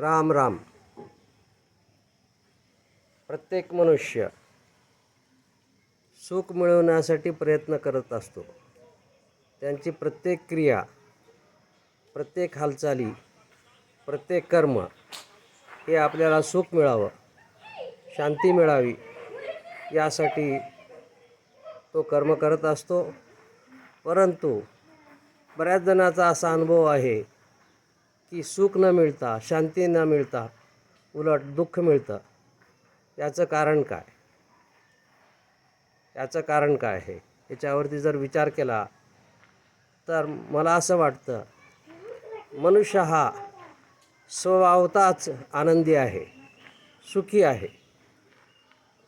राम राम. प्रत्येक मनुष्य सुख मिळवण्यासाठी प्रयत्न करत असतो. त्यांची प्रत्येक क्रिया, प्रत्येक हालचाली, प्रत्येक कर्म हे आपल्याला सुख मिळावं, शांती मिळावी यासाठी तो कर्म करत असतो. परंतु बऱ्याच जणांचा असा अनुभव आहे की सुख न मिळता, शांती न मिळता उलट दुःख मिळतं. याचं कारण काय? याचं कारण काय आहे याच्यावरती जर विचार केला तर मला असं वाटतं, मनुष्य हा स्वभावतःच आनंदी आहे, सुखी आहे.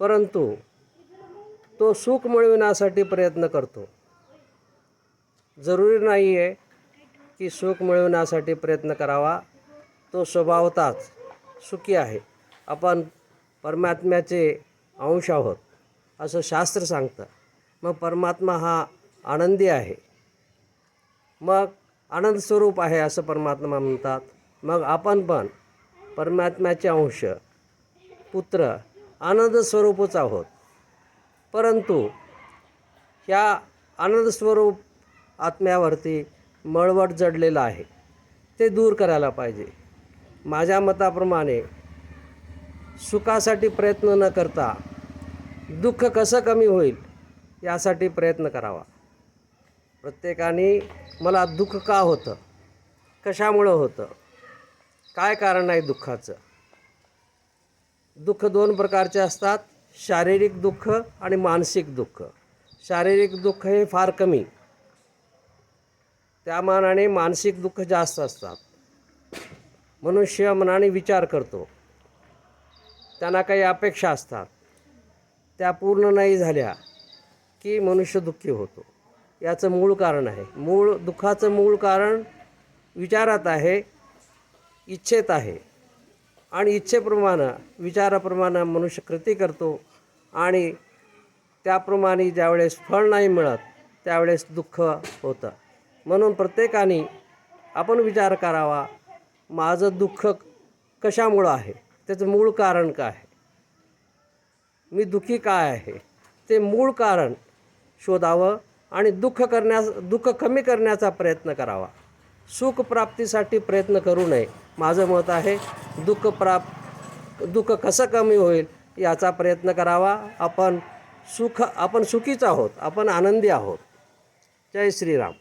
परंतु तो सुख मिळविण्यासाठी प्रयत्न करतो. जरुरी नाही आहे की सुख मिळवण्यासाठी प्रयत्न करावा. तो स्वभावतःच सुखी आहे. आपण परमात्म्याचे अंश आहोत असं शास्त्र सांगतं. मग परमात्मा हा आनंदी आहे, मग आनंद स्वरूप आहे असं परमात्मा म्हणतात. मग आपण पण परमात्म्याचे अंश, पुत्र, आनंद स्वरूपच आहोत. परंतु ह्या आनंद स्वरूप आत्म्यावरती मळवट जडलेलं आहे, ते दूर करायला पाहिजे. माझ्या मताप्रमाणे सुखासाठी प्रयत्न न करता दुःख कसं कमी होईल यासाठी प्रयत्न करावा. प्रत्येकाने मला दुःख का होतं, कशामुळं होतं, काय कारण आहे दुःखाचं. दुःख दोन प्रकारचे असतात, शारीरिक दुःख आणि मानसिक दुःख. शारीरिक दुःख हे फार कमी, त्या मानाने मानसिक दुःख जास्त असतात. मनुष्य मनाने विचार करतो, त्यांना काही अपेक्षा असतात, त्या पूर्ण नाही झाल्या की मनुष्य दुःखी होतो. याचं मूळ कारण आहे, दुःखाचं मूळ कारण विचारात आहे, इच्छेत आहे. आणि इच्छेप्रमाणे, विचाराप्रमाणे मनुष्य कृती करतो आणि त्याप्रमाणे ज्यावेळेस फळ नाही मिळत त्यावेळेस दुःख होतं. म्हणून प्रत्येकाने आपण विचार करावा, माझं दुःख कशामुळं आहे, त्याचं मूळ कारण काय आहे, मी दुःखी काय आहे, ते मूळ कारण शोधावं आणि दुःख कमी करण्याचा प्रयत्न करावा. सुखप्राप्तीसाठी प्रयत्न करू नये. माझं मत आहे, दुःख कसं कमी होईल याचा प्रयत्न करावा. आपण सुखीच आहोत, आपण आनंदी आहोत. जय श्रीराम.